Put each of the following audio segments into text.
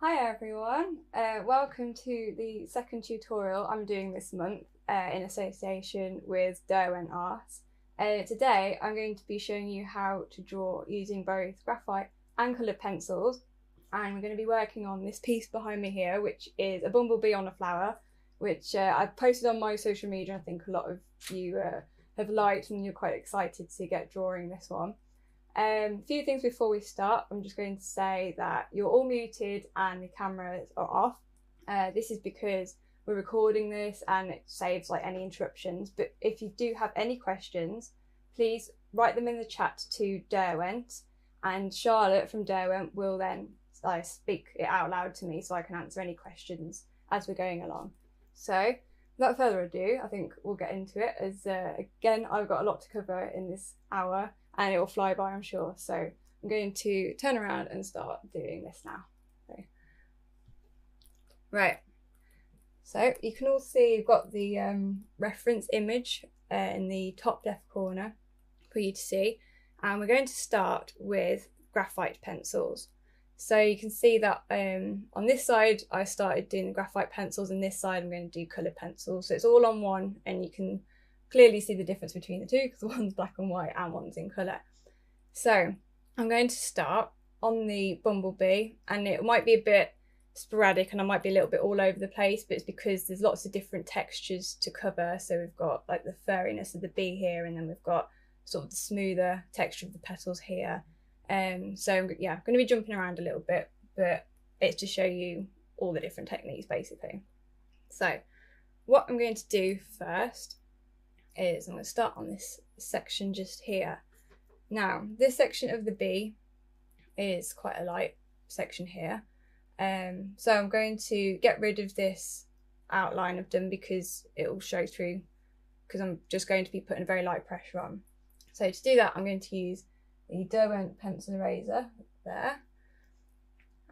Hi everyone, welcome to the second tutorial I'm doing this month in association with Derwent Art. Today I'm going to be showing you how to draw using both graphite and coloured pencils, and we're going to be working on this piece behind me here, which is a bumblebee on a flower, which I've posted on my social media. I think a lot of you have liked and you're quite excited to get drawing this one. A few things before we start. I'm just going to say that you're all muted and the cameras are off. This is because we're recording this and it saves like any interruptions. But if you do have any questions, please write them in the chat to Derwent, and Charlotte from Derwent will then speak it out loud to me so I can answer any questions as we're going along. So without further ado, I think we'll get into it, as again I've got a lot to cover in this hour and it will fly by, I'm sure. So I'm going to turn around and start doing this now. Right, so you can all see you've got the reference image in the top left corner for you to see, and we're going to start with graphite pencils. So you can see that on this side I started doing the graphite pencils, and this side I'm going to do coloured pencils. So it's all on one, and you can clearly see the difference between the two because one's black and white and one's in colour. So I'm going to start on the bumblebee, and it might be a bit sporadic and I might be a little bit all over the place, but it's because there's lots of different textures to cover. So we've got like the furriness of the bee here, and then we've got sort of the smoother texture of the petals here. So yeah, I'm going to be jumping around a little bit, but it's to show you all the different techniques basically. So what I'm going to do first is I'm going to start on this section just here. Now this section of the bee is quite a light section here, so I'm going to get rid of this outline I've done because it will show through, because I'm just going to be putting a very light pressure on. So to do that I'm going to use the Derwent pencil eraser there,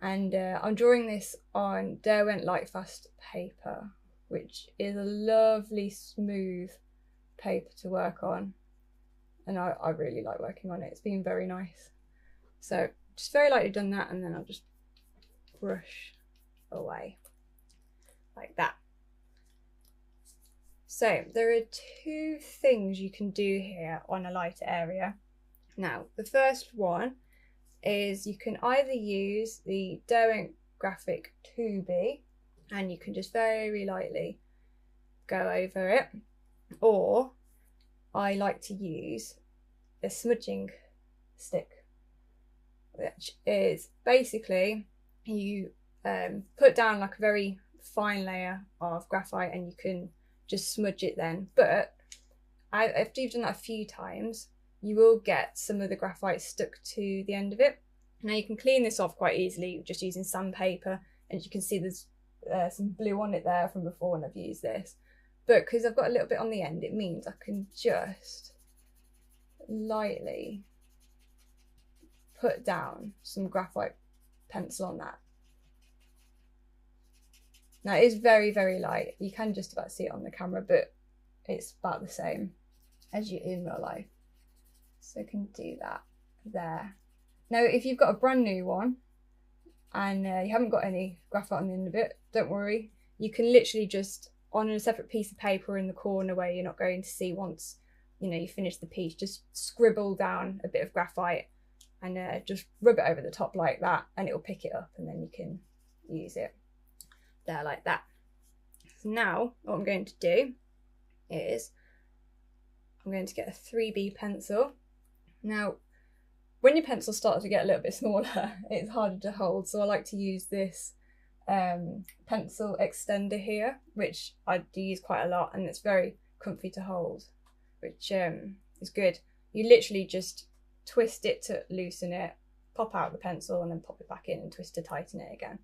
and I'm drawing this on Derwent Lightfast paper, which is a lovely smooth paper to work on, and I really like working on it. It's been very nice. So just very lightly done that, and then I'll just brush away like that. So there are two things you can do here on a lighter area. Now the first one is you can either use the Derwent Graphic 2B and you can just very lightly go over it, or I like to use a smudging stick, which is basically you put down like a very fine layer of graphite and you can just smudge it then. But after you've done that a few times, you will get some of the graphite stuck to the end of it. Now you can clean this off quite easily just using sandpaper, and you can see there's some blue on it there from before when I've used this. But because I've got a little bit on the end, it means I can just lightly put down some graphite pencil on that. Now it is very, very light. You can just about see it on the camera, but it's about the same as you in real life. So I can do that there. Now if you've got a brand new one and you haven't got any graphite on the end of it, don't worry. You can literally just, on a separate piece of paper in the corner where you're not going to see once you finish the piece, just scribble down a bit of graphite and just rub it over the top like that, and it will pick it up, and then you can use it there like that. So now what I'm going to do is I'm going to get a 3B pencil. Now when your pencil starts to get a little bit smaller, it's harder to hold, so I like to use this pencil extender here, which I do use quite a lot, and it's very comfy to hold, which is good. You literally just twist it to loosen it, pop out the pencil, and then pop it back in and twist to tighten it again.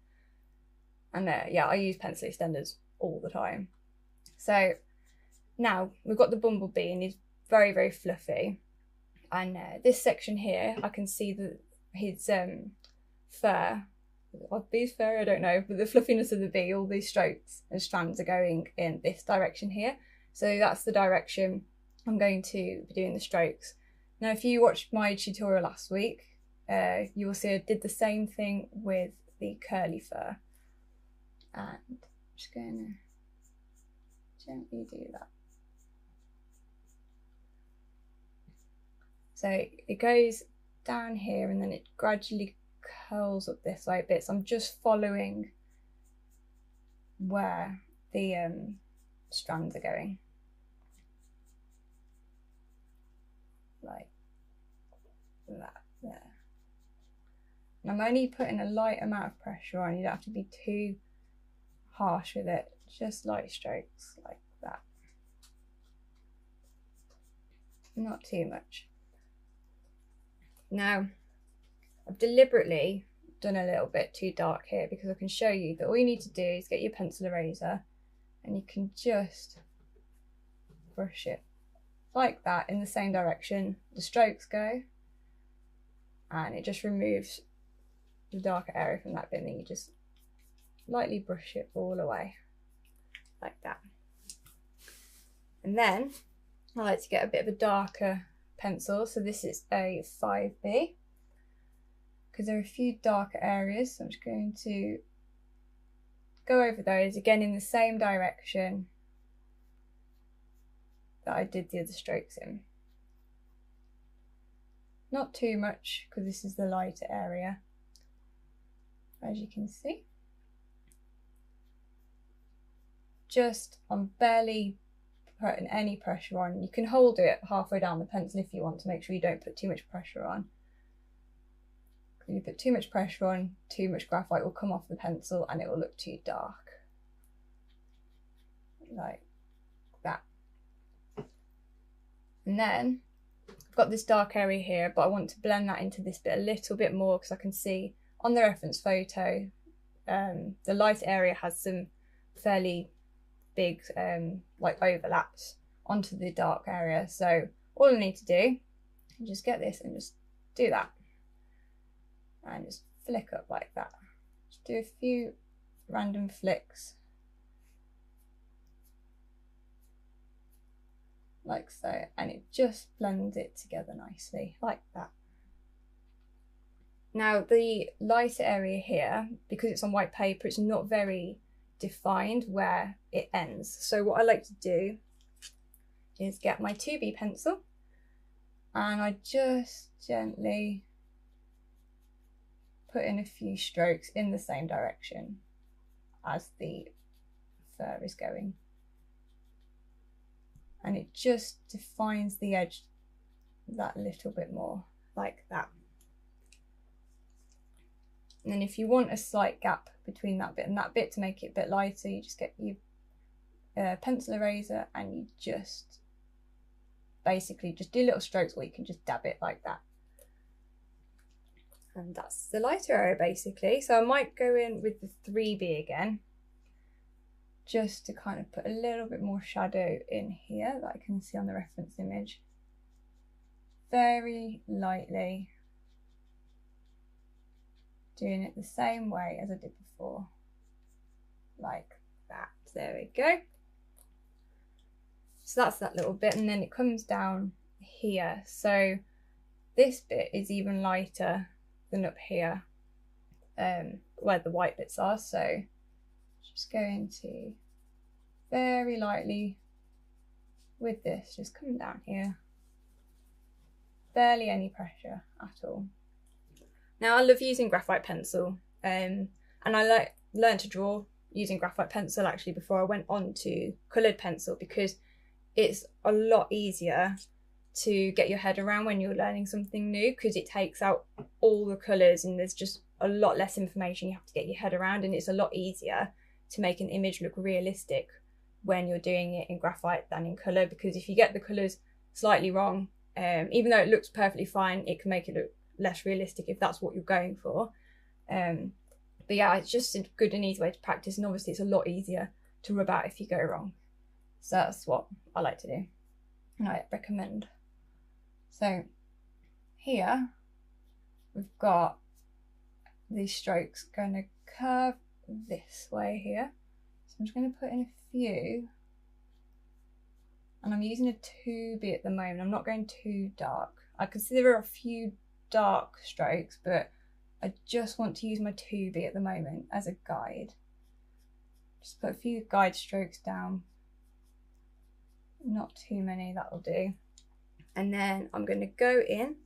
And yeah, I use pencil extenders all the time. So now we've got the bumblebee, and he's very, very fluffy, and this section here I can see that his fur, bee's fur, I don't know, but the fluffiness of the bee, all these strokes and strands are going in this direction here. So that's the direction I'm going to be doing the strokes. Now if you watched my tutorial last week, you will see I did the same thing with the curly fur. And I'm just going to gently do that. So it goes down here and then it gradually curls up this way a bit. So I'm just following where the strands are going. Like that there. And I'm only putting a light amount of pressure on. You don't have to be too harsh with it. Just light strokes like that. Not too much. Now, I've deliberately done a little bit too dark here because I can show you that all you need to do is get your pencil eraser and you can just brush it like that in the same direction the strokes go, and it just removes the darker area from that bit, and then you just lightly brush it all away like that. And then I like to get a bit of a darker pencil, so this is a 5B because there are a few darker areas, so I'm just going to go over those again in the same direction that I did the other strokes in. Not too much because this is the lighter area, as you can see. I'm barely putting any pressure on. You can hold it halfway down the pencil if you want to make sure you don't put too much pressure on. If you put too much pressure on, too much graphite will come off the pencil and it will look too dark. Like that. And then I've got this dark area here, but I want to blend that into this bit a little bit more because I can see on the reference photo the light area has some fairly big like overlaps onto the dark area. So all I need to do is just get this and just do that and just flick up like that. Just do a few random flicks like so, and it just blends it together nicely like that. Now the lighter area here, because it's on white paper, it's not very defined where it ends. So what I like to do is get my 2B pencil and I just gently put in a few strokes in the same direction as the fur is going, and it just defines the edge that little bit more like that. And then if you want a slight gap between that bit and that bit to make it a bit lighter, you just get your pencil eraser and you just basically just do little strokes, or you can just dab it like that. And that's the lighter area basically. So I might go in with the 3B again, just to kind of put a little bit more shadow in here that I can see on the reference image. Very lightly. Doing it the same way as I did before, like that. There we go. So that's that little bit, and then it comes down here. So this bit is even lighter than up here, where the white bits are. So just going to very lightly with this, just come down here. Barely any pressure at all. Now I love using graphite pencil, and I learned to draw using graphite pencil actually before I went on to coloured pencil, because it's a lot easier to get your head around when you're learning something new, because it takes out all the colours and there's just a lot less information you have to get your head around, and it's a lot easier to make an image look realistic when you're doing it in graphite than in colour, because if you get the colours slightly wrong, even though it looks perfectly fine, it can make it look less realistic if that's what you're going for. But yeah, it's just a good and easy way to practice, and obviously it's a lot easier to rub out if you go wrong. So that's what I like to do and I recommend. So here we've got these strokes going to curve this way here. So I'm just going to put in a few, and I'm using a 2B at the moment. I'm not going too dark. I can see there are a few dark strokes, but I just want to use my 2B at the moment as a guide. Just put a few guide strokes down. Not too many, that'll do. And then I'm going to go in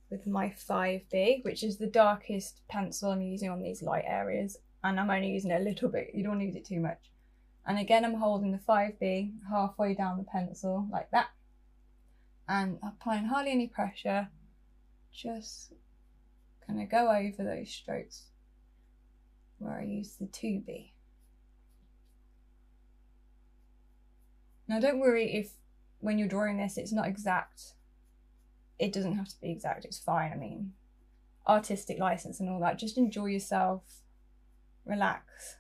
with my 5B, which is the darkest pencil I'm using on these light areas. And I'm only using it a little bit, you don't want to use it too much. And again, I'm holding the 5B halfway down the pencil, like that. And applying hardly any pressure, just gonna go over those strokes where I use the 2B. Now don't worry if when you're drawing this it's not exact. It doesn't have to be exact, it's fine. I mean, artistic license and all that. Just enjoy yourself, relax.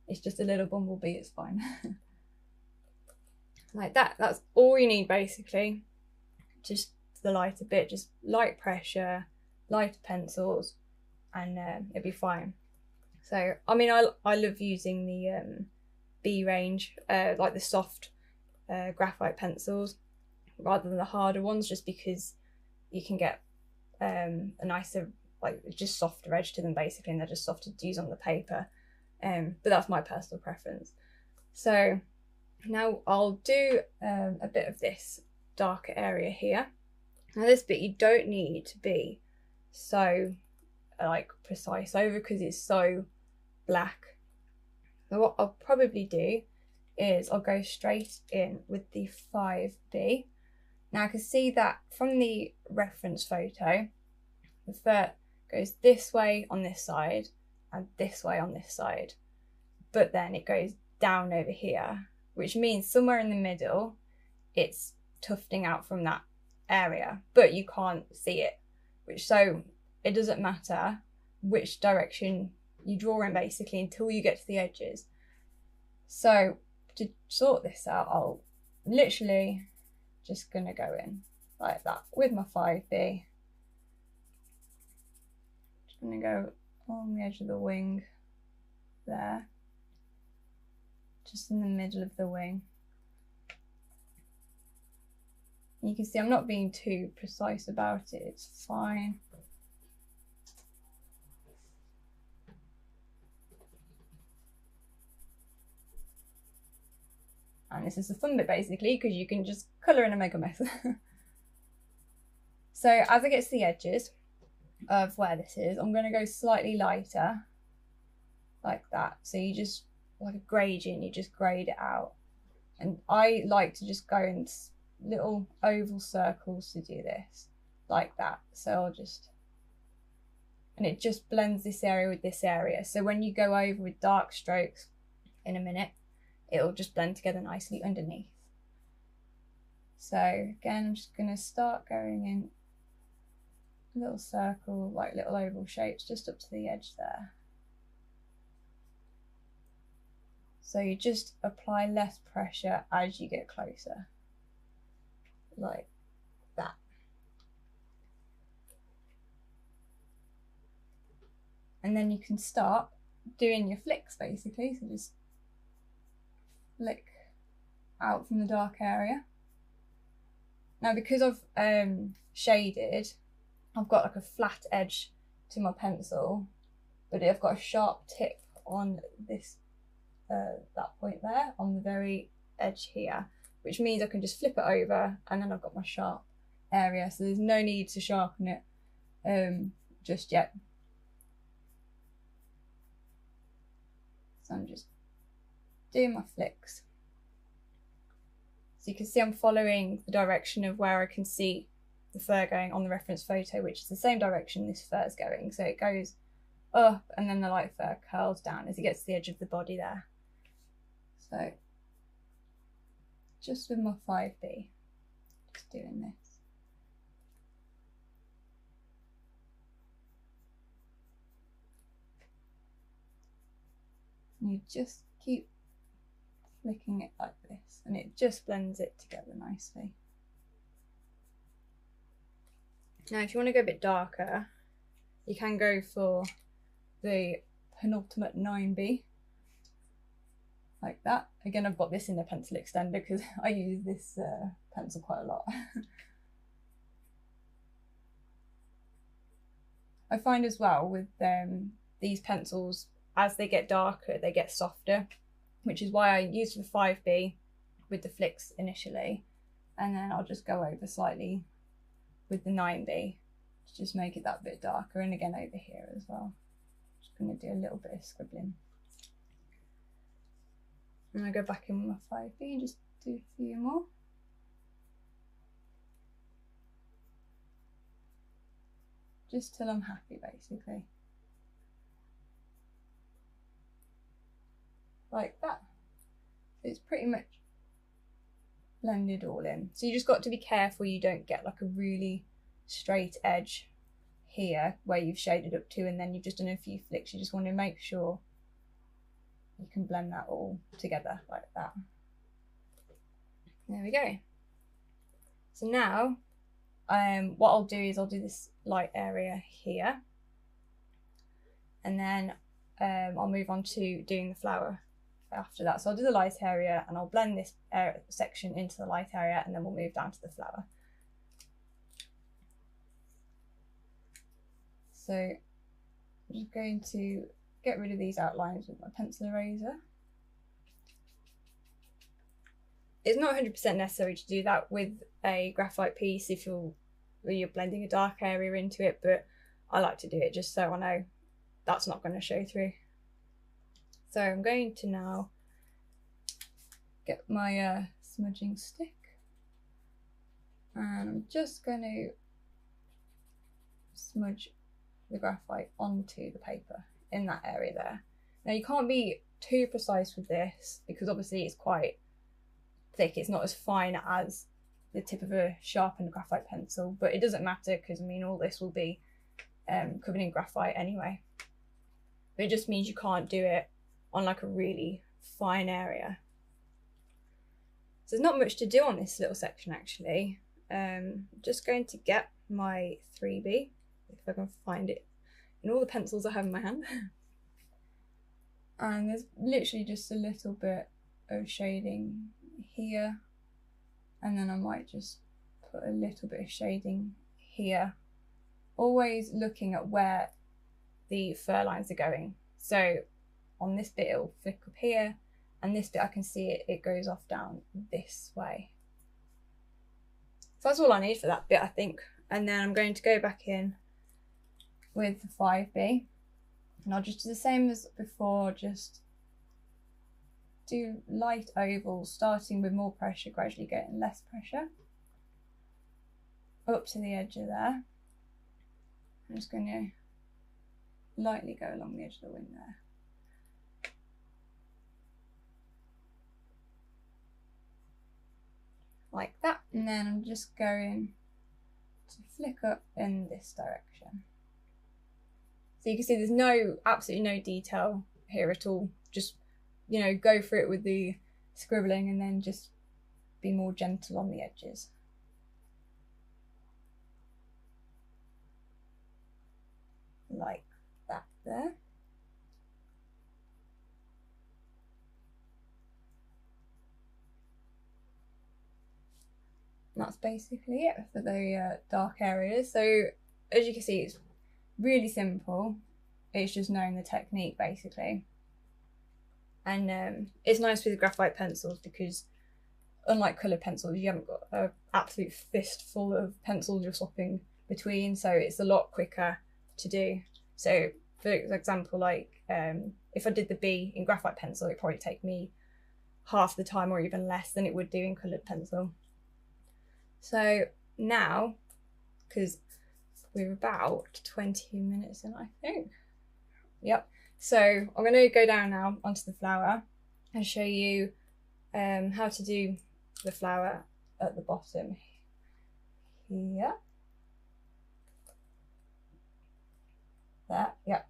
It's just a little bumblebee, it's fine. Like that, that's all you need basically. Just the lighter bit, just light pressure, lighter pencils, and it'll be fine. So, I mean, I love using the B range, like the soft graphite pencils, rather than the harder ones, just because you can get a nicer, like just softer edge to them basically, and they're just softer to use on the paper. But that's my personal preference. So now I'll do a bit of this darker area here. Now this bit you don't need to be so like precise over because it's so black. So what I'll probably do is I'll go straight in with the 5B. Now I can see that from the reference photo, the fur goes this way on this side and this way on this side, but then it goes down over here, which means somewhere in the middle it's tufting out from that area, but you can't see it, so it doesn't matter which direction you draw in basically until you get to the edges. So to sort this out, I'll literally just gonna go in like that with my 5B. Just gonna go along the edge of the wing there, just in the middle of the wing. You can see I'm not being too precise about it, it's fine. And this is the fun bit basically, because you can just colour in and make a mess. So as I get to the edges of where this is, I'm going to go slightly lighter, like that. So you just, like a gradient, you just grade it out. And I like to just go in little oval circles to do this, like that. So I'll just, and it just blends this area with this area. So when you go over with dark strokes in a minute, it'll just blend together nicely underneath. So again, I'm just going to start going in a little circle, like little oval shapes, just up to the edge there. So you just apply less pressure as you get closer, like that. And then you can start doing your flicks basically, so just flick out from the dark area. Now because I've shaded, I've got like a flat edge to my pencil, but I've got a sharp tip on this, that point there, on the very edge here, which means I can just flip it over and then I've got my sharp area, so there's no need to sharpen it just yet. So I'm just doing my flicks. So you can see I'm following the direction of where I can see the fur going on the reference photo, which is the same direction this fur is going. So it goes up and then the light fur curls down as it gets to the edge of the body there. So just with my 5B, just doing this. And you just keep flicking it like this and it just blends it together nicely. Now if you want to go a bit darker, you can go for the penultimate 9B, like that. Again, I've got this in the pencil extender because I use this pencil quite a lot. I find as well with these pencils, as they get darker, they get softer, which is why I use the 5B with the flicks initially, and then I'll just go over slightly with the 9B to just make it that bit darker, and again over here as well. Just going to do a little bit of scribbling. And I go back in with my 5B and just do a few more. Just till I'm happy, basically. Like that. It's pretty much blended all in. So you just got to be careful you don't get like a really straight edge here where you've shaded up to and then you've just done a few flicks. You just want to make sure you can blend that all together like that. There we go. So now what I'll do is I'll do this light area here, and then I'll move on to doing the flower after that. So I'll do the light area and I'll blend this section into the light area, and then we'll move down to the flower. So I'm just going to get rid of these outlines with my pencil eraser. It's not 100% necessary to do that with a graphite piece if you're blending a dark area into it, but I like to do it just so I know that's not going to show through. So I'm going to now get my smudging stick, and I'm just going to smudge the graphite onto the paper in that area there. Now you can't be too precise with this because obviously it's quite thick, it's not as fine as the tip of a sharpened graphite pencil, but it doesn't matter because I mean all this will be covered in graphite anyway. But it just means you can't do it on like a really fine area. So there's not much to do on this little section actually. I'm just going to get my 3B, if I can find it in all the pencils I have in my hand. And there's literally just a little bit of shading here, and then I might just put a little bit of shading here, always looking at where the fur lines are going. So on this bit it'll flick up here, and this bit I can see it goes off down this way. So that's all I need for that bit, I think. And then I'm going to go back in with the 5B, and I'll just do the same as before, just do light ovals, starting with more pressure, gradually getting less pressure, up to the edge of there. I'm just going to lightly go along the edge of the wing there. Like that, and then I'm just going to flick up in this direction. So you can see there's absolutely no detail here at all. Just, you know, go for it with the scribbling and then just be more gentle on the edges. Like that there. And that's basically it for the dark areas. So as you can see, it's really simple. It's just knowing the technique basically. And it's nice with graphite pencils because unlike coloured pencils, you haven't got an absolute fistful of pencils you're swapping between, so it's a lot quicker to do. So for example, like if I did the B in graphite pencil, it'd probably take me half the time or even less than it would do in coloured pencil. So now, because we're about 20 minutes in, I think. Yep. So I'm going to go down now onto the flower and show you how to do the flower at the bottom here. There, yeah.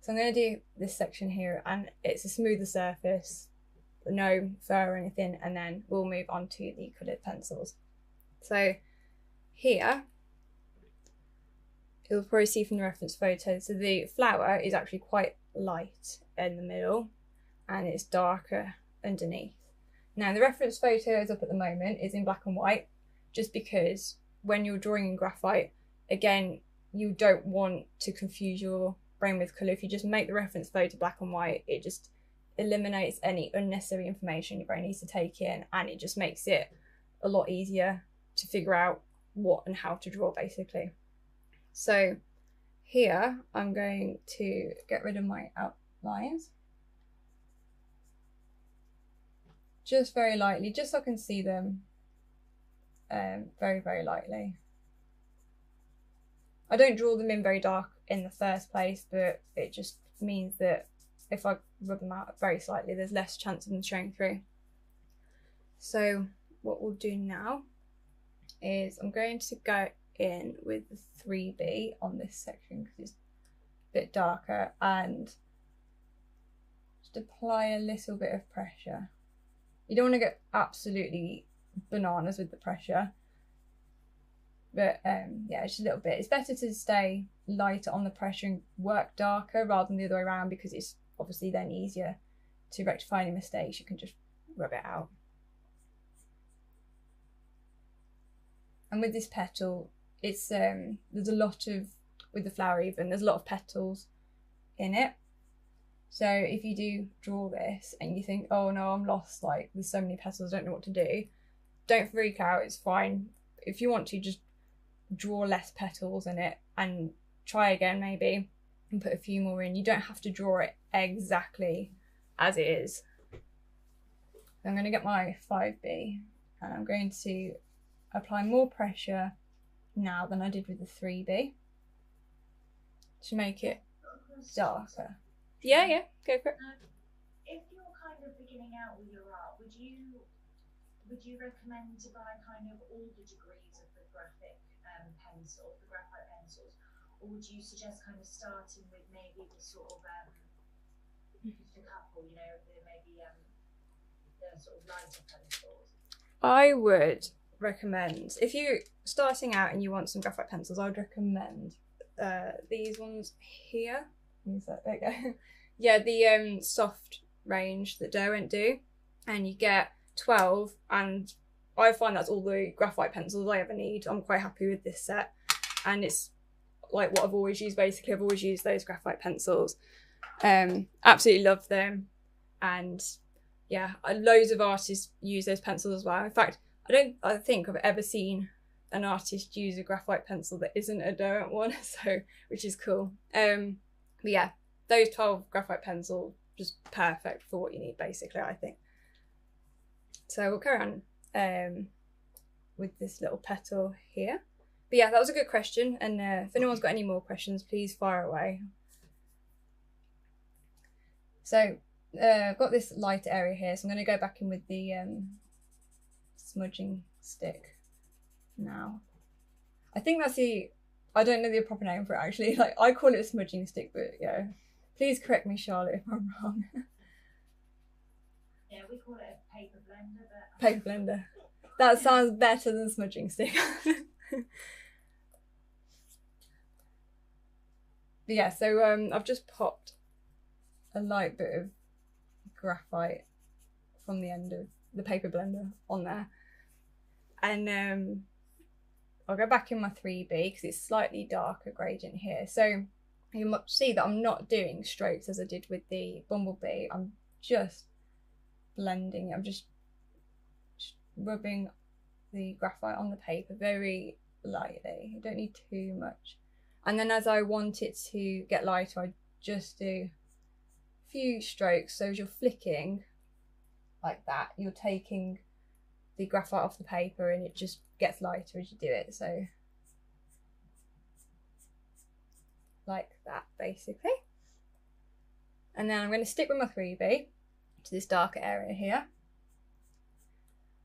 So I'm going to do this section here, and it's a smoother surface, no fur or anything, and then we'll move on to the coloured pencils. So here, you'll probably see from the reference photo, so the flower is actually quite light in the middle and it's darker underneath. Now the reference photo is up at the moment, is in black and white, just because when you're drawing in graphite, again, you don't want to confuse your brain with colour. If you just make the reference photo black and white, it just eliminates any unnecessary information your brain needs to take in, and it just makes it a lot easier to figure out what and how to draw, basically. So here I'm going to get rid of my outlines, just very lightly, just so I can see them very, very lightly. I don't draw them in very dark in the first place, but it just means that if I rub them out very slightly, there's less chance of them showing through. So what we'll do now is I'm going to go in with the 3B on this section because it's a bit darker, and just apply a little bit of pressure. You don't want to get absolutely bananas with the pressure, but yeah, just a little bit. It's better to stay lighter on the pressure and work darker rather than the other way around, because it's obviously then easier to rectify any mistakes. You can just rub it out. And with this petal, it's there's a lot of, with the flower even, there's a lot of petals in it. So if you do draw this and you think, oh no, I'm lost, like there's so many petals, I don't know what to do, don't freak out, it's fine. If you want to, just draw less petals in it and try again maybe and put a few more in. You don't have to draw it exactly as it is. I'm going to get my 5B and I'm going to apply more pressure now than I did with the 3B to make it darker. Yeah, go for it. If you're kind of beginning out with your art, would you recommend to buy kind of all the degrees of the graphite pencils, or would you suggest kind of starting with maybe the sort of just a couple, you know, maybe the sort of lighter pencils? I would recommend, if you're starting out and you want some graphite pencils, I would recommend these ones here. There you go. Yeah, the soft range that Derwent do, and you get 12, and I find that's all the graphite pencils I ever need. I'm quite happy with this set, and it's like what I've always used. Basically, I've always used those graphite pencils. Absolutely love them, and yeah, loads of artists use those pencils as well. In fact, I think I've ever seen an artist use a graphite pencil that isn't a Derwent one, so which is cool. But yeah, those 12 graphite pencils just perfect for what you need, basically, I think. So we'll carry on with this little petal here. But yeah, that was a good question, and if anyone's got any more questions, please fire away. So I've got this lighter area here, so I'm going to go back in with the smudging stick now. I think that's I don't know the proper name for it actually. Like, I call it a smudging stick, but yeah, please correct me, Charlotte, if I'm wrong. Yeah, we call it a paper blender. But paper blender. That sounds better than smudging stick. But yeah, so I've just popped a light bit of graphite from the end of the paper blender on there, and I'll go back in my 3B because it's slightly darker gradient here. So you might see that I'm not doing strokes as I did with the Bumblebee. I'm just blending. I'm just rubbing the graphite on the paper very lightly. You don't need too much. And then as I want it to get lighter, I just do a few strokes. So as you're flicking like that, you're taking the graphite off the paper and it just gets lighter as you do it. So like that, basically. And then I'm going to stick with my 3B to this darker area here.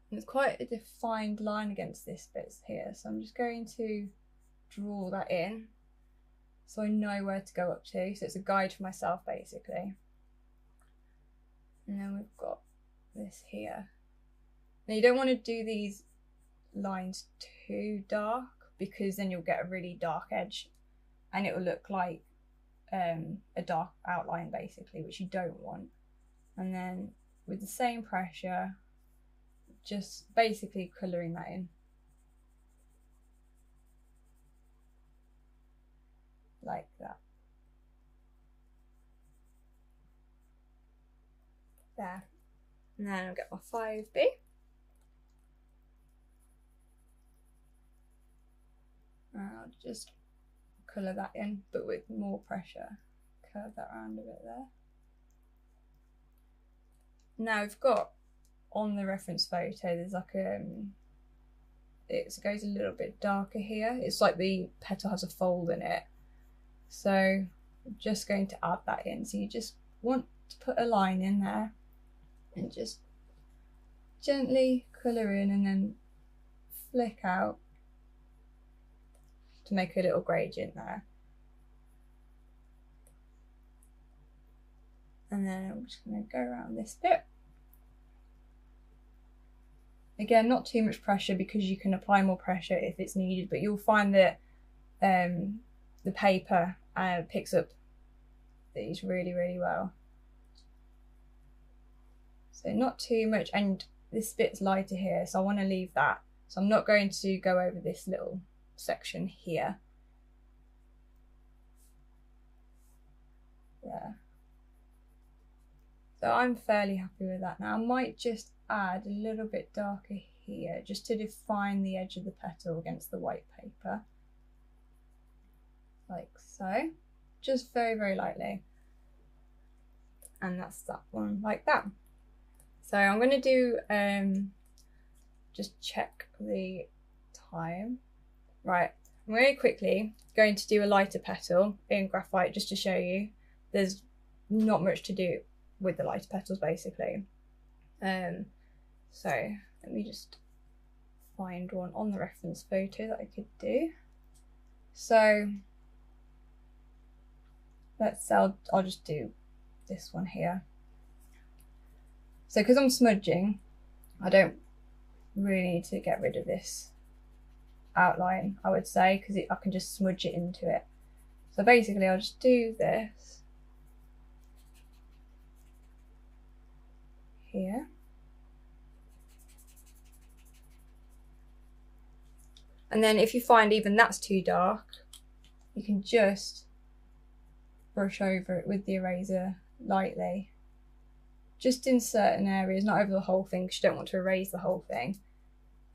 And there's quite a defined line against this bit here, so I'm just going to draw that in so I know where to go up to. So it's a guide for myself, basically. And then we've got this here. Now you don't want to do these lines too dark, because then you'll get a really dark edge and it will look like a dark outline, basically, which you don't want. And then with the same pressure, just basically colouring that in. like that. There. And then I'll get my 5B. And I'll just colour that in, but with more pressure. Curve that around a bit there. Now we've got on the reference photo, there's like it goes a little bit darker here. It's like the petal has a fold in it. So I'm just going to add that in. So you just want to put a line in there and just gently colour in and then flick out to make a little gradient there. And then I'm just going to go around this bit. Again, not too much pressure because you can apply more pressure if it's needed, but you'll find that the paper picks up these really, really well. So not too much, and this bit's lighter here, so I want to leave that. So I'm not going to go over this little section here. There. So I'm fairly happy with that now. I might just add a little bit darker here just to define the edge of the petal against the white paper. Like so. Just very, very lightly. And that's that one, like that. So I'm going to do, just check the time. Right, I'm very quickly going to do a lighter petal in graphite just to show you. There's not much to do with the lighter petals basically. So let me just find one on the reference photo that I could do. So I'll just do this one here. So because I'm smudging, I don't really need to get rid of this outline, I would say, because I can just smudge it into it. So basically I'll just do this here. And then if you find even that's too dark, you can just brush over it with the eraser lightly. Just in certain areas, not over the whole thing, because you don't want to erase the whole thing.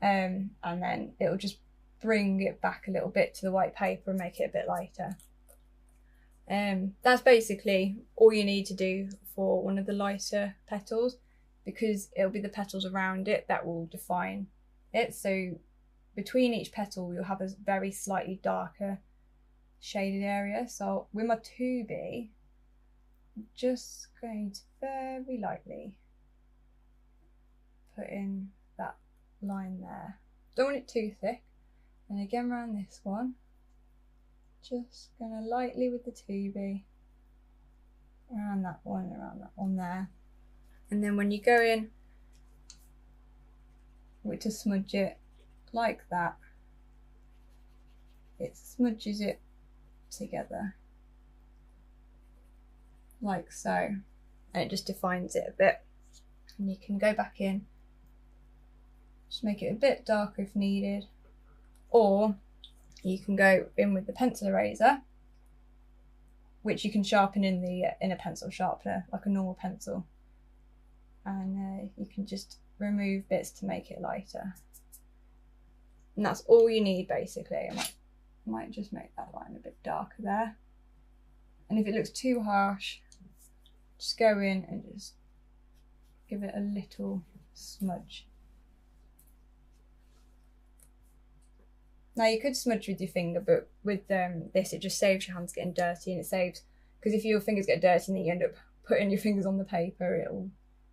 And then it'll just bring it back a little bit to the white paper and make it a bit lighter. That's basically all you need to do for one of the lighter petals, because it'll be the petals around it that will define it. So between each petal you'll have a very slightly darker shaded area. So with my 2B, I'm just going to very lightly put in that line there. Don't want it too thick. And again around this one, just gonna lightly with the 2B around that one there. And then when you go in to smudge it like that, it smudges it together like so, and it just defines it a bit. And you can go back in, just make it a bit darker if needed, or you can go in with the pencil eraser, which you can sharpen in a pencil sharpener like a normal pencil, and you can just remove bits to make it lighter. And that's all you need basically. I might just make that line a bit darker there, and if it looks too harsh, just go in and just give it a little smudge. Now you could smudge with your finger, but with this it just saves your hands getting dirty, and it saves, because if your fingers get dirty and then you end up putting your fingers on the paper, it'll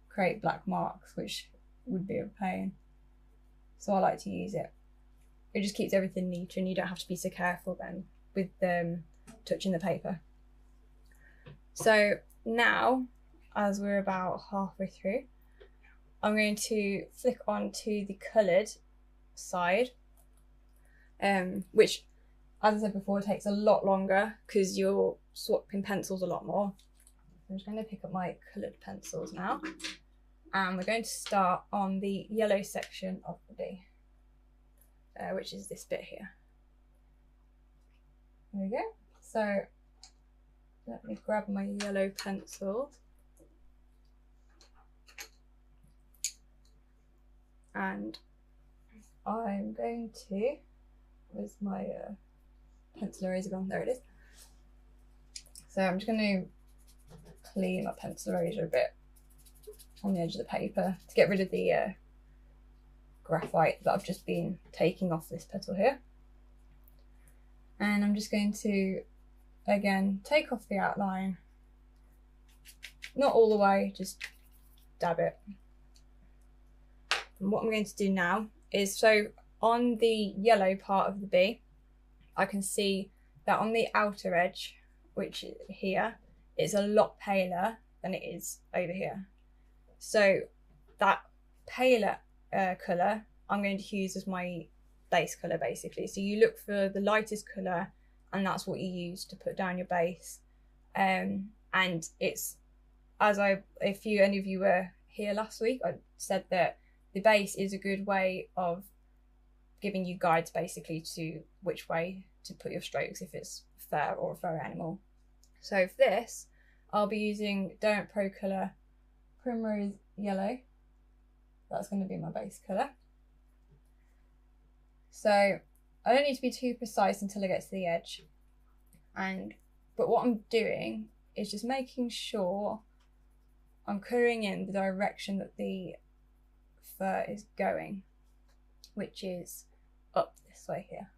create black marks, which would be a pain. So I like to use it. It just keeps everything neater, and you don't have to be so careful then with touching the paper. So now, as we're about halfway through, I'm going to flick on to the coloured side, which, as I said before, takes a lot longer because you're swapping pencils a lot more. I'm just going to pick up my coloured pencils now, and we're going to start on the yellow section of the bee, which is this bit here. There we go. So let me grab my yellow pencil. And I'm going to, where's my pencil eraser gone? There it is. So I'm just going to clean my pencil eraser a bit on the edge of the paper to get rid of the graphite that I've just been taking off this petal here. And I'm just going to, again, take off the outline. Not all the way, just dab it. And what I'm going to do now is, so on the yellow part of the bee, I can see that on the outer edge, which is here, it's a lot paler than it is over here. So that paler colour I'm going to use as my base colour basically. So you look for the lightest colour and that's what you use to put down your base. And it's, if any of you were here last week, I said that the base is a good way of giving you guides basically to which way to put your strokes if it's fur or a fur animal. So for this, I'll be using Derwent Pro Colour Primrose Yellow. That's going to be my base colour. So I don't need to be too precise until I get to the edge. But what I'm doing is just making sure I'm colouring in the direction that the fur is going, which is up this way here.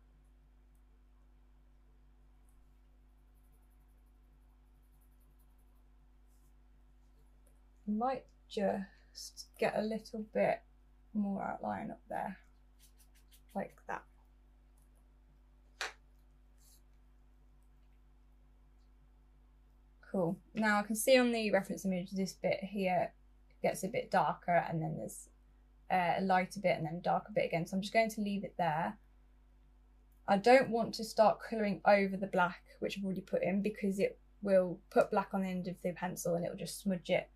Might just get a little bit more outline up there, like that. Cool. Now I can see on the reference image this bit here gets a bit darker, and then there's a lighter bit and then a darker bit again, so I'm just going to leave it there. I don't want to start colouring over the black which I've already put in, because it will put black on the end of the pencil and it will just smudge it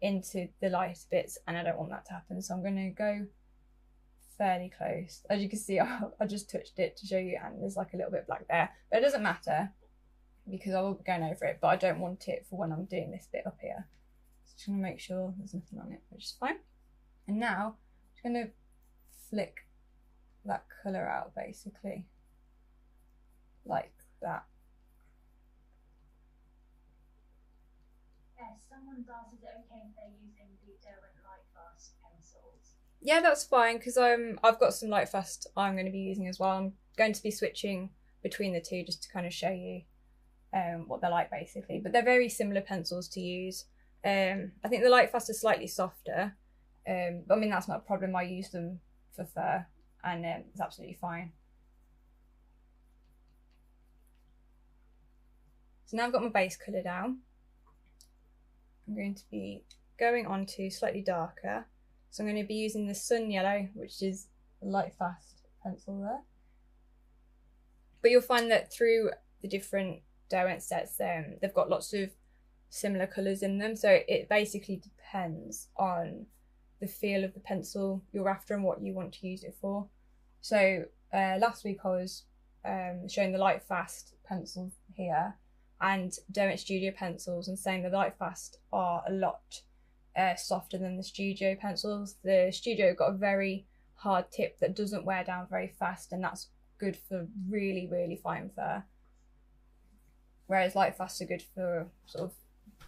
into the lighter bits, and I don't want that to happen. So I'm going to go fairly close. As you can see, I just touched it to show you, and there's like a little bit of black there, but it doesn't matter because I will be going over it, but I don't want it for when I'm doing this bit up here. So just going to make sure there's nothing on it, which is fine. And now I'm going to flick that colour out basically like that. Someone's asked, is it okay if they're using the Derwent Lightfast pencils? Yeah, that's fine, because I've got some Lightfast I'm going to be using as well. I'm going to be switching between the two just to kind of show you what they're like basically. But they're very similar pencils to use. I think the Lightfast are slightly softer, but I mean that's not a problem. I use them for fur and it's absolutely fine. So now I've got my base colour down. I'm going to be going on to slightly darker. So I'm going to be using the Sun Yellow, which is a Lightfast pencil there. But you'll find that through the different Derwent sets, they've got lots of similar colours in them. So it basically depends on the feel of the pencil you're after and what you want to use it for. So last week I was showing the Lightfast pencils here and Derwent Studio pencils, and saying the Lightfast are a lot softer than the Studio pencils. The Studio got a very hard tip that doesn't wear down very fast, and that's good for really, really fine fur. Whereas Lightfast are good for sort of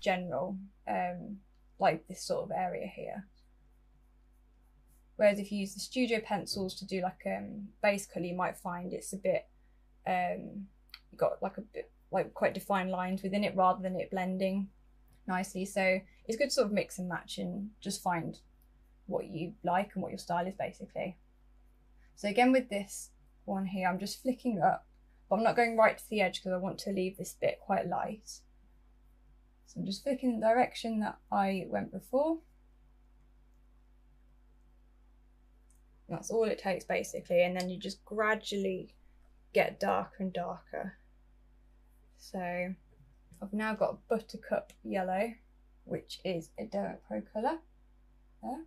general, like this sort of area here. Whereas if you use the Studio pencils to do like base colour, you might find it's a bit, you got like a bit like quite defined lines within it rather than it blending nicely. So it's good to sort of mix and match and just find what you like and what your style is basically. So again with this one here, I'm just flicking up, but I'm not going right to the edge because I want to leave this bit quite light. So I'm just flicking the direction that I went before. That's all it takes basically, and then you just gradually get darker and darker. So I've now got Buttercup Yellow, which is a Derwent Pro colour there,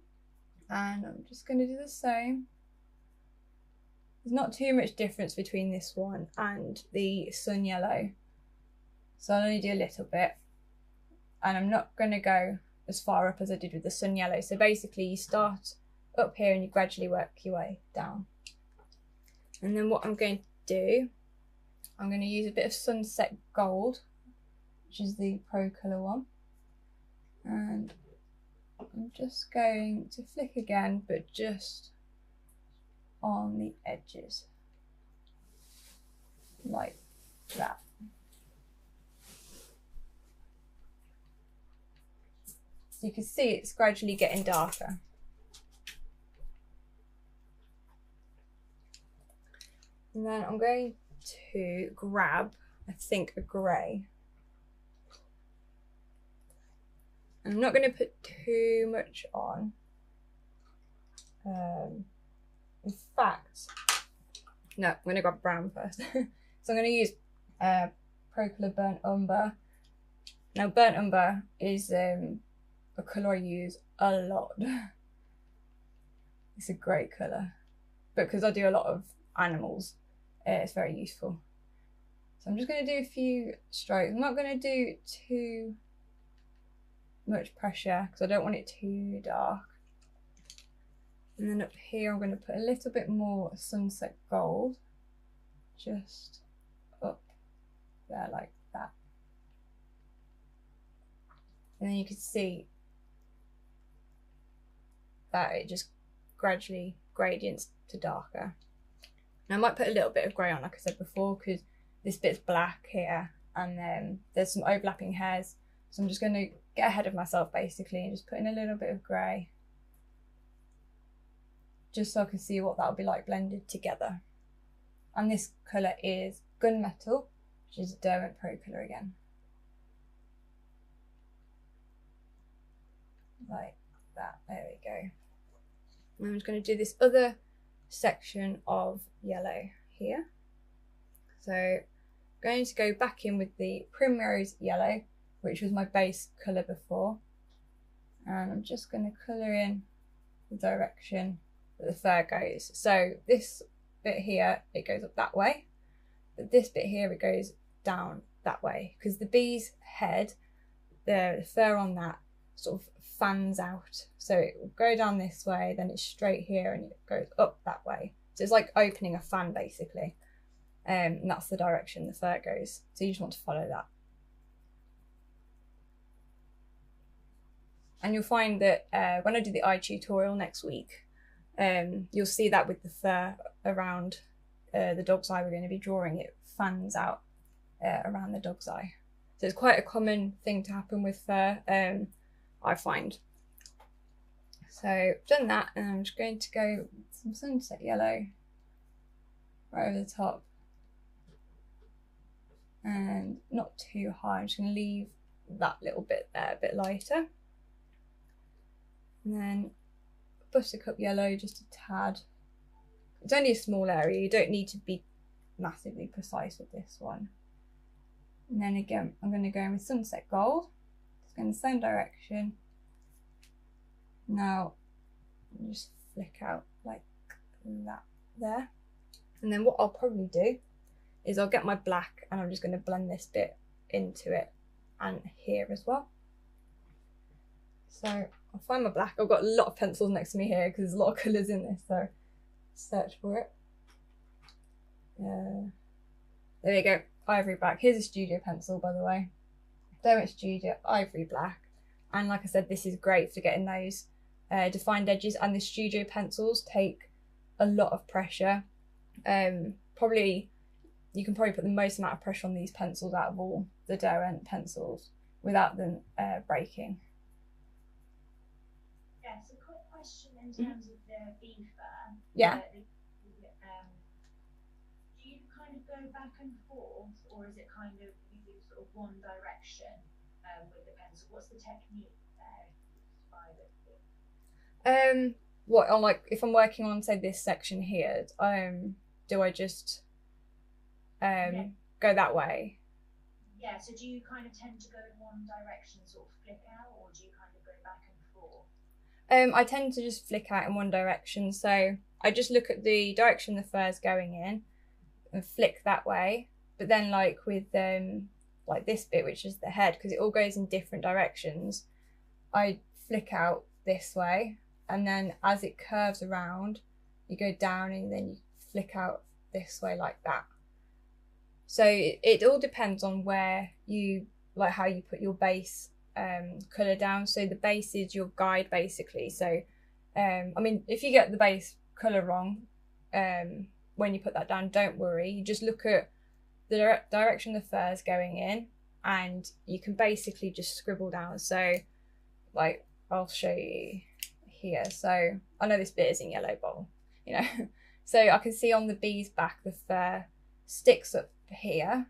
and I'm just going to do the same. There's not too much difference between this one and the Sun Yellow, So I'll only do a little bit, and I'm not going to go as far up as I did with the sun yellow. So basically you start up here and you gradually work your way down. And then what I'm going to do, I'm going to use a bit of Sunset Gold, which is the Pro Colour one, and I'm just going to flick again, but just on the edges, like that. So you can see it's gradually getting darker. And then I'm going to grab, I think, a grey. I'm not going to put too much on. In fact, no, I'm going to grab brown first. So I'm going to use Pro Colour Burnt Umber. Now, Burnt Umber is a colour I use a lot. It's a great colour, but because I do a lot of animals, it's very useful. So I'm just going to do a few strokes. I'm not going to do too much pressure because I don't want it too dark. And then up here I'm going to put a little bit more Sunset Gold, just up there like that. And then you can see that it just gradually gradients to darker. Now I might put a little bit of grey on, like I said before, because this bit's black here and then there's some overlapping hairs. So I'm just going to get ahead of myself basically and just put in a little bit of grey, just so I can see what that'll be like blended together. And this colour is Gunmetal, which is a Derwent Pro colour again. Like that, there we go. And I'm just going to do this other section of yellow here. So I'm going to go back in with the Primrose Yellow, which was my base colour before, and I'm just going to colour in the direction that the fur goes. So this bit here, it goes up that way, but this bit here, it goes down that way, because the bee's head, the fur on that sort of fans out. So it will go down this way, then it's straight here and it goes up that way. So it's like opening a fan basically. And that's the direction the fur goes. So you just want to follow that. And you'll find that when I do the eye tutorial next week, you'll see that with the fur around the dog's eye we're going to be drawing, it fans out around the dog's eye. So it's quite a common thing to happen with fur, I find. So I've done that, and I'm just going to go with some Sunset Yellow right over the top. And not too high, I'm just going to leave that little bit there, a bit lighter. And then Buttercup Yellow, just a tad. It's only a small area, you don't need to be massively precise with this one. And then again, I'm going to go in with Sunset Gold. It's going in the same direction. Now, I'll just flick out like that there. And then what I'll probably do is I'll get my black and I'm just going to blend this bit into it and here as well. So I'll find my black. I've got a lot of pencils next to me here because there's a lot of colours in this, so search for it. There we go, Ivory Black. Here's a studio pencil, by the way. Derwent Studio Ivory Black. And like I said, this is great for getting those defined edges, and the studio pencils take a lot of pressure. You can probably put the most amount of pressure on these pencils out of all the Derwent pencils without them breaking. Yeah, so quick question in terms of the bee fur. Yeah. Do you kind of go back and forth, or is it kind of you do sort of one direction with the pencil? What's the technique there? What on, like if I'm working on, say, this section here, do I just go that way? Yeah, so do you kind of tend to go in one direction, sort of flick out, or do you kind of go back and forth? I tend to just flick out in one direction, so I just look at the direction the fur's going in and flick that way. But then, like with like this bit, which is the head, because it all goes in different directions, I flick out this way, and then as it curves around, you go down and then you flick out this way like that. So it all depends on where you, like how you put your base colour down. So the base is your guide basically. So I mean, if you get the base colour wrong when you put that down, don't worry. You just look at the direction the fur is going in, and you can basically just scribble down. So like I'll show you here. So I know this bit is in yellow bowl, you know. So I can see on the bee's back the fur sticks up here,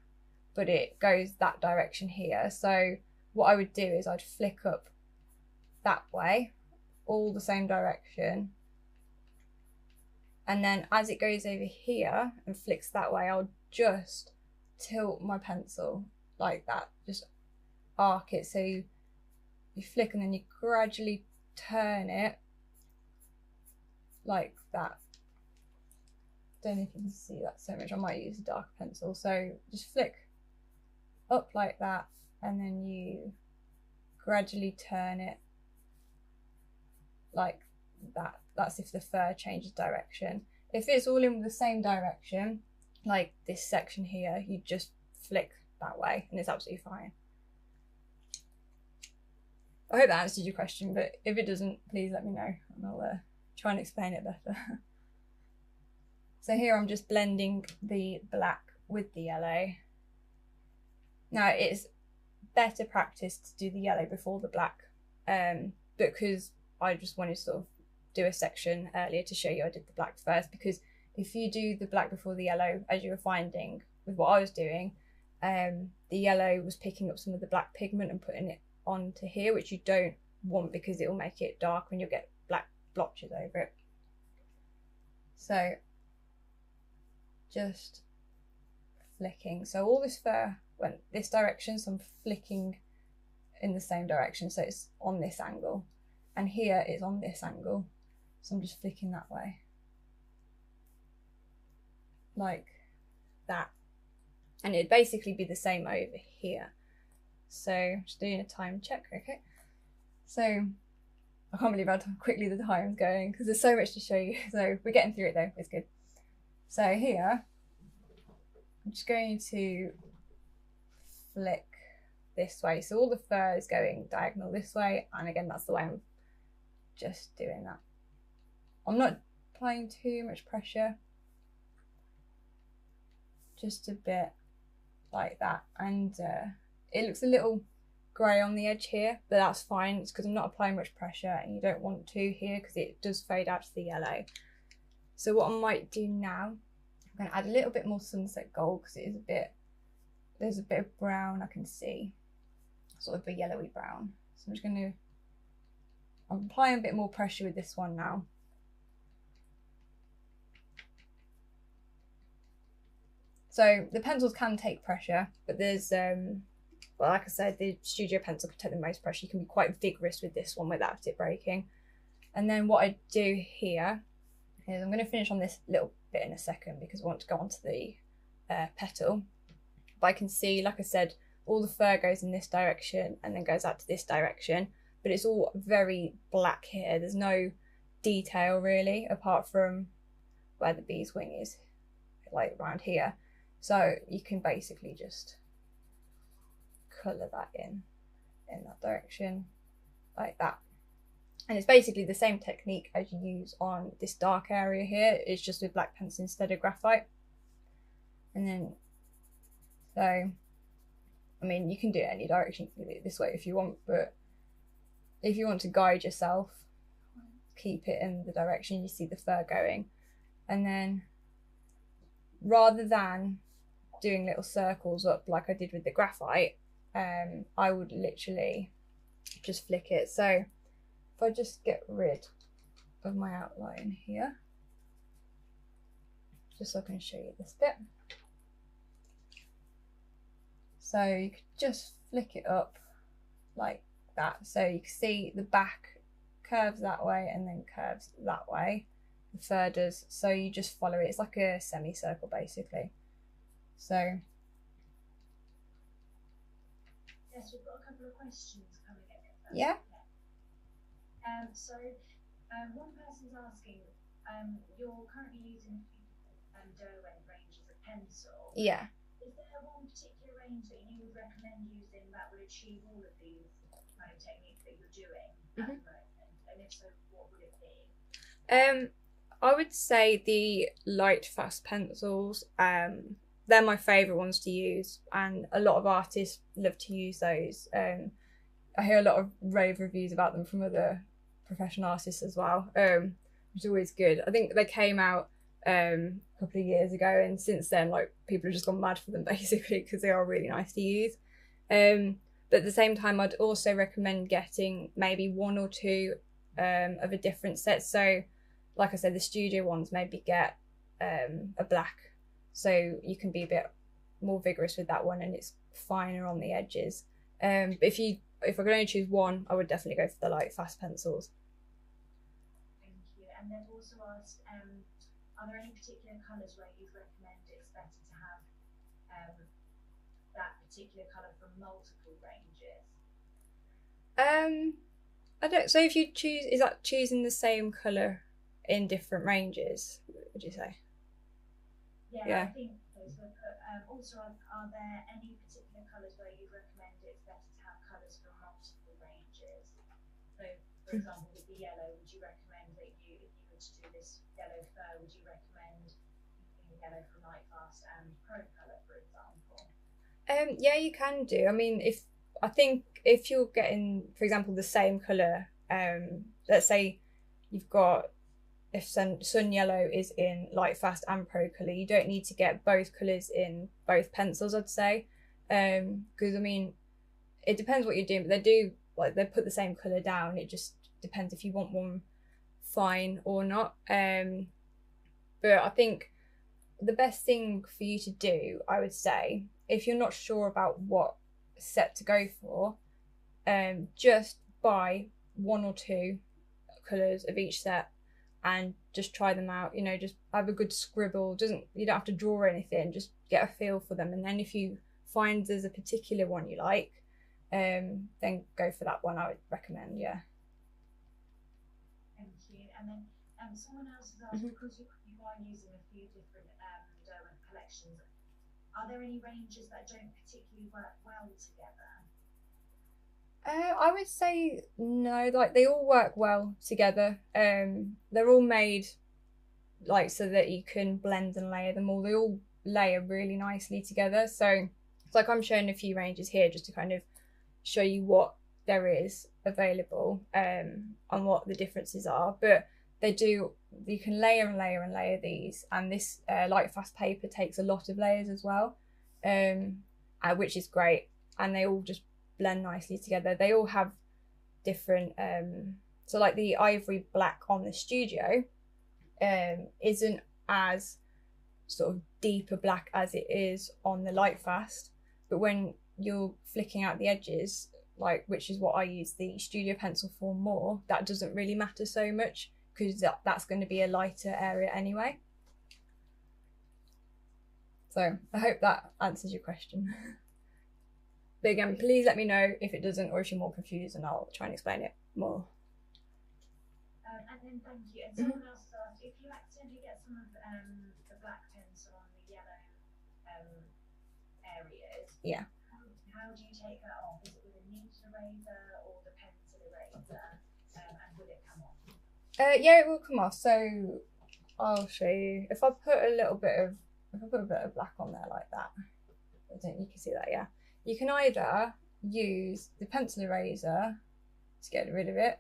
but it goes that direction here. So what I would do is I'd flick up that way, all the same direction, and then as it goes over here and flicks that way, I'll just tilt my pencil like that, just arc it. So you flick and then you gradually turn it like that. Don't know if you can see that so much. I might use a darker pencil. So just flick up like that, and then you gradually turn it like that. That's if the fur changes direction. If it's all in the same direction, like this section here, you just flick that way and it's absolutely fine. I hope that answers your question, but if it doesn't, please let me know and I'll try and explain it better. So here I'm just blending the black with the yellow. Now it's better practice to do the yellow before the black, because I just wanted to sort of do a section earlier to show you I did the black first, because if you do the black before the yellow, as you were finding with what I was doing, the yellow was picking up some of the black pigment and putting it onto here, which you don't want because it will make it dark and you'll get black blotches over it. So just flicking. So all this fur went this direction, so I'm flicking in the same direction, so it's on this angle, and here it's on this angle, so I'm just flicking that way like that, and it'd basically be the same over here. So just doing a time check. Okay, so I can't believe how quickly the time's going because there's so much to show you. So we're getting through it though, it's good. So here I'm just going to flick this way, so all the fur is going diagonal this way, and again that's the way I'm just doing that. I'm not applying too much pressure, just a bit like that, and it looks a little grey on the edge here, but that's fine. It's because I'm not applying much pressure, and you don't want to here because it does fade out to the yellow. So what I might do now, I'm going to add a little bit more sunset gold because it is a bit, there's a bit of brown I can see, sort of a yellowy brown. So I'm just going to, I'm applying a bit more pressure with this one now. So the pencils can take pressure, but there's, well, like I said, the studio pencil can take the most pressure. You can be quite vigorous with this one without it breaking. And then what I do here is I'm going to finish on this little bit in a second because I want to go on to the petal. But I can see, like I said, all the fur goes in this direction and then goes out to this direction, but it's all very black here. There's no detail really, apart from where the bee's wing is, like around here. So you can basically just colour that in that direction, like that. And it's basically the same technique as you use on this dark area here, it's just with black pencil instead of graphite. And then, so, I mean, you can do it any direction, you can do it this way if you want, but if you want to guide yourself, keep it in the direction you see the fur going. And then, rather than doing little circles up like I did with the graphite, I would literally just flick it. So if I just get rid of my outline here, just so I can show you this bit. So you could just flick it up like that. So you can see the back curves that way and then curves that way. The fur does. So you just follow it. It's like a semicircle basically. So Yes, we've got a couple of questions coming in. Yeah. One person's asking, you're currently using Derwent ranges of pencil. Yeah. Is there one particular range that you would recommend using that would achieve all of these kind of techniques that you're doing at the moment? And if so, what would it be? I would say the light fast pencils. They're my favourite ones to use, and a lot of artists love to use those. I hear a lot of rave reviews about them from other professional artists as well, which is always good. I think they came out a couple of years ago, and since then, like, people have just gone mad for them basically because they are really nice to use. But at the same time, I'd also recommend getting maybe one or two of a different set. So, like I said, the studio ones, maybe get a black, so you can be a bit more vigorous with that one, and it's finer on the edges. But if I could only choose one, I would definitely go for the light fast pencils. Thank you. And they've also asked, are there any particular colours where you'd recommend it's better to have that particular colour from multiple ranges? I don't. So if you choose, is that choosing the same colour in different ranges? Would you say? Yeah. I think so. Also, are there any particular colours where you recommend it's better to have colours from multiple ranges? So, for example, with the yellow, would you recommend that if you were to do this yellow fur, would you recommend using yellow from Light Fast and Pro Colour, for example? Yeah, you can do. I mean, I think if you're getting, for example, the same colour, let's say you've got, if sun yellow is in light fast and pro colour, you don't need to get both colours in both pencils, I'd say, because I mean, it depends what you're doing, but they put the same colour down. It just depends if you want one fine or not. But I think the best thing for you to do, I would say, if you're not sure about what set to go for, just buy one or two colours of each set and just try them out. You know, just have a good scribble. You don't have to draw anything, just get a feel for them, and then if you find there's a particular one you like, then go for that one. I would recommend. Yeah. Thank you. And then someone else has asked, because you are using a few different Derwent collections, are there any ranges that don't particularly work well together? I would say no, like they all work well together. They're all made like so that you can blend and layer them all. They all layer really nicely together. So it's like I'm showing a few ranges here just to kind of show you what there is available and what the differences are. But you can layer and layer and layer these, and this light fast paper takes a lot of layers as well, which is great, and they all just blend nicely together. They all have different so like the ivory black on the studio isn't as sort of deeper black as it is on the light fast, but when you're flicking out the edges, like, which is what I use the studio pencil for more, that doesn't really matter so much because that's going to be a lighter area anyway. So I hope that answers your question. But again, please let me know if it doesn't, or if you're more confused, and I'll try and explain it more. And then thank you. And someone else asked, if you accidentally get some of the black pencil on the yellow areas, yeah, how do you take that off? Is it with a needle eraser or the pencil eraser? And will it come off? Yeah, it will come off. So I'll show you. If I put a bit of black on there like that, I think you can see that. Yeah. You can either use the pencil eraser to get rid of it,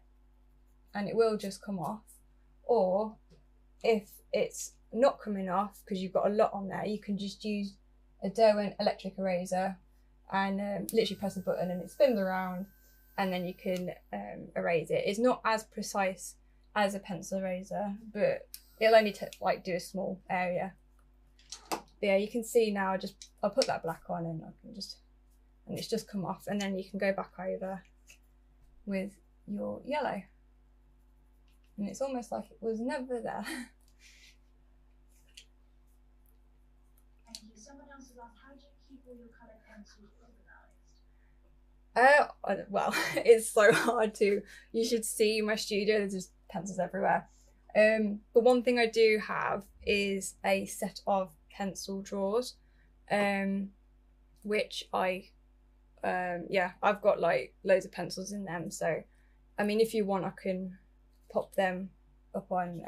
and it will just come off, or if it's not coming off because you've got a lot on there, you can just use a Derwent electric eraser and literally press a button and it spins around, and then you can erase it. It's not as precise as a pencil eraser, but it'll only do a small area. But yeah, you can see now. I'll put that black on and it's just come off, and then you can go back over with your yellow, and it's almost like it was never there. Thank you. Someone else has asked, how do you keep all your coloured pencils Well, it's so hard to. You should see my studio. There's just pencils everywhere. But one thing I do have is a set of pencil drawers, which I've got like loads of pencils in them. So, I mean, if you want, I can pop them up on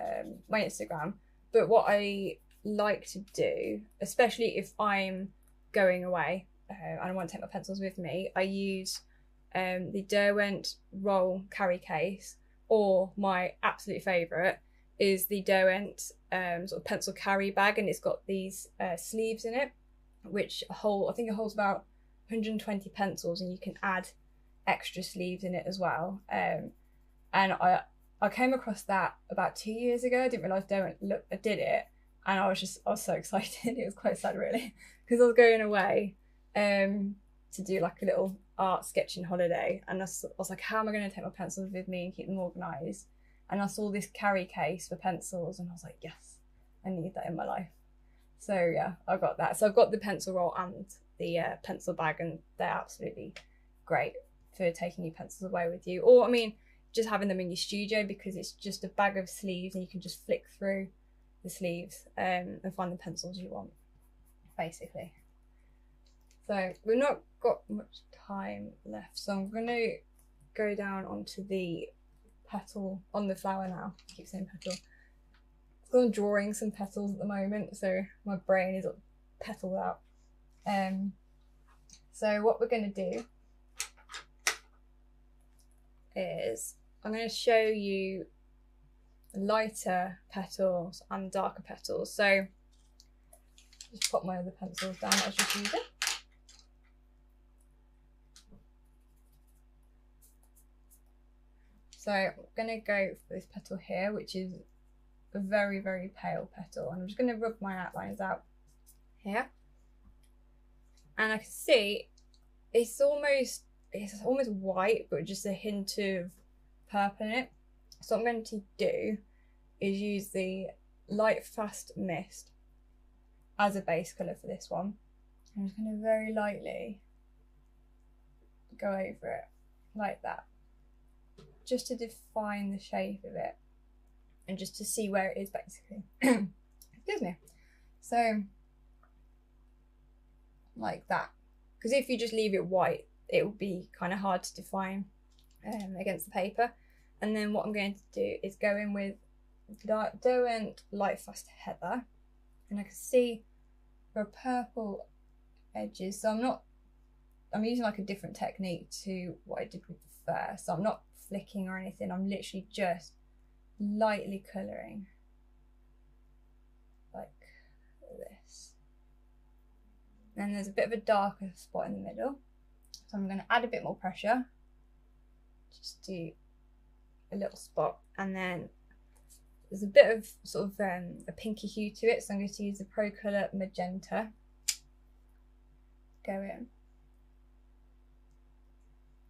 my Instagram. But what I like to do, especially if I'm going away and I want to take my pencils with me, I use the Derwent roll carry case, or my absolute favourite is the Derwent sort of pencil carry bag, and it's got these sleeves in it, which I think it holds about 120 pencils, and you can add extra sleeves in it as well. And I came across that about 2 years ago. I didn't realise Derwent I did it, and I was so excited. It was quite sad really, because I was going away to do like a little art sketching holiday, and I was like, how am I going to take my pencils with me and keep them organised? And I saw this carry case for pencils, and I was like, yes, I need that in my life. So yeah, I got that. So I've got the pencil roll and the pencil bag, and they're absolutely great for taking your pencils away with you. Or I mean, just having them in your studio, because it's just a bag of sleeves and you can just flick through the sleeves and find the pencils you want, basically. So we've not got much time left, so I'm going to go down onto the petal on the flower now. I keep saying petal. So I'm drawing some petals at the moment, so my brain is petaled out. So what we're going to do is I'm going to show you lighter petals and darker petals. So just pop my other pencils down that I was just using. So I'm going to go for this petal here, which is a very, very pale petal. And I'm just going to rub my outlines out here. And I can see it's almost white, but just a hint of purple in it. So what I'm going to do is use the Light Fast Mist as a base colour for this one. I'm just going to very lightly go over it like that, just to define the shape of it and just to see where it is, basically. Excuse me. So like that, because if you just leave it white, it will be kind of hard to define against the paper. And then what I'm going to do is go in with Derwent Light Fast Heather, and I can see there are purple edges, so I'm using like a different technique to what I did with the first. So I'm not flicking or anything, I'm literally just lightly colouring like this. And there's a bit of a darker spot in the middle, so I'm going to add a bit more pressure, just do a little spot, and then there's a bit of sort of a pinky hue to it, so I'm going to use the Pro Colour Magenta. Go in.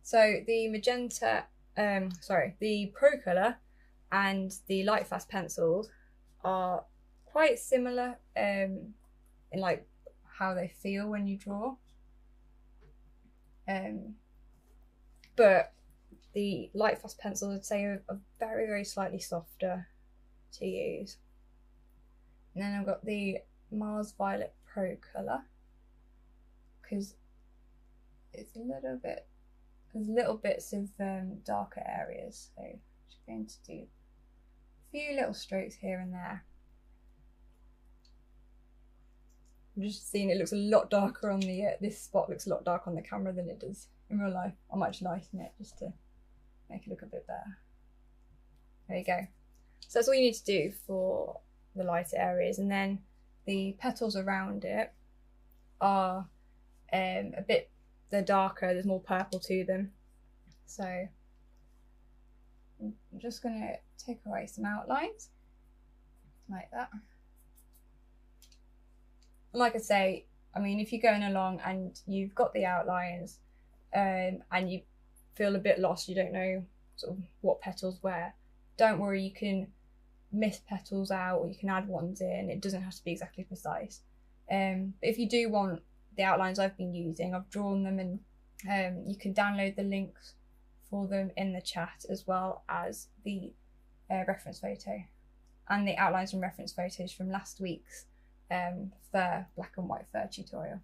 So the magenta, the Pro Colour and the Light Fast pencils are quite similar in like how they feel when you draw, but the Light Fast pencils, I'd say, are very, very slightly softer to use. And then I've got the Mars Violet Pro Colour, because it's there's little bits of darker areas, so I'm just going to do a few little strokes here and there. I'm just seeing it looks a lot darker on the this spot looks a lot darker on the camera than it does in real life. I might just lighten it just to make it look a bit better. There you go. So that's all you need to do for the lighter areas, and then the petals around it are they're darker, there's more purple to them. So I'm just going to take away some outlines like that. Like I say, I mean, if you're going along and you've got the outlines and you feel a bit lost, you don't know sort of what petals where, don't worry, you can miss petals out or you can add ones in. It doesn't have to be exactly precise. But if you do want the outlines I've been using, I've drawn them and You can download the links for them in the chat, as well as the reference photo and the outlines and reference photos from last week's fur, black and white fur tutorial.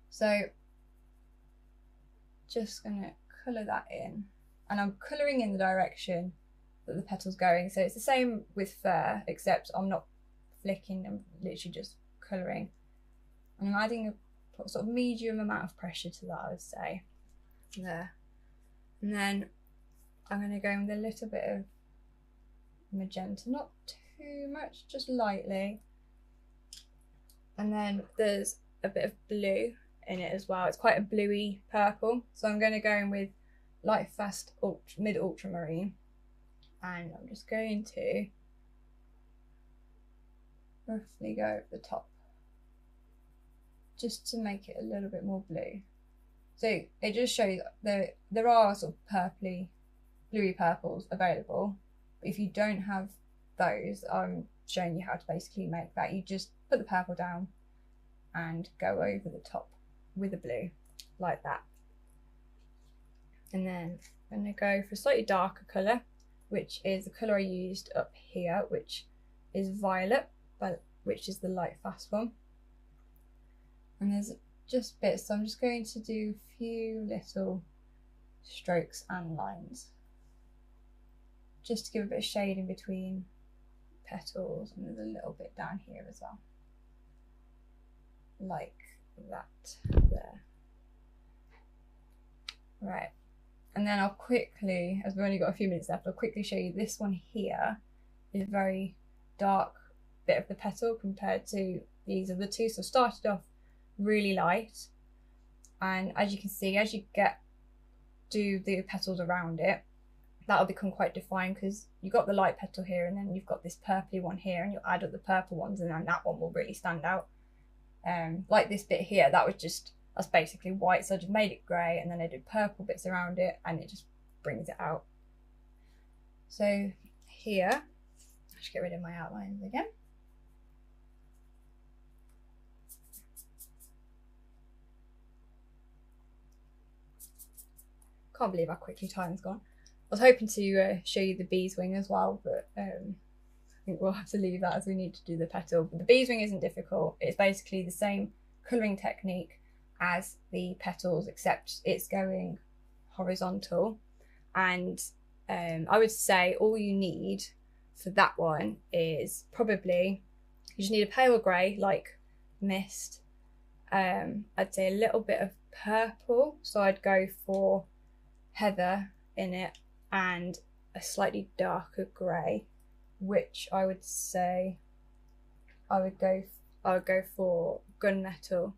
So just gonna colour that in, and I'm colouring in the direction that the petal's going. So it's the same with fur, except I'm not flicking, I'm literally just colouring. And I'm adding a sort of medium amount of pressure to that, I would say. There. And then I'm going to go with a little bit of magenta, not too much, just lightly. And then there's a bit of blue in it as well. It's quite a bluey purple. So I'm going to go in with light fast mid ultramarine. And I'm just going to roughly go over the top, just to make it a little bit more blue. So it just shows that there are sort of purpley, bluey purples available. But if you don't have those, I'm showing you how to basically make that. You just put the purple down and go over the top with the blue, like that. And then I'm going to go for a slightly darker colour, which is the colour I used up here, which is violet, which is the light fast one. And there's just bits, so I'm just going to do a few little strokes and lines, just to give a bit of shade in between petals, and there's a little bit down here as well, like that there. Right, and then I'll quickly, as we've only got a few minutes left, I'll quickly show you this one here is a very dark bit of the petal compared to these other two. So I started off really light, and as you can see, as you do the petals around it, that'll become quite defined, because you've got the light petal here and then you've got this purpley one here, and you'll add up the purple ones and then that one will really stand out. Like this bit here, that's basically white, so I just made it grey and then I did purple bits around it and it just brings it out. So here, I should get rid of my outlines again. Can't believe how quickly time's gone. I was hoping to show you the bee's wing as well, but I think we'll have to leave that as we need to do the petal. But the bee's wing isn't difficult. It's basically the same colouring technique as the petals, except it's going horizontal. And I would say all you need for that one is probably, you just need a pale grey, like mist. I'd say a little bit of purple, so I'd go for heather in it, and a slightly darker grey, which I would say I would go for gunmetal.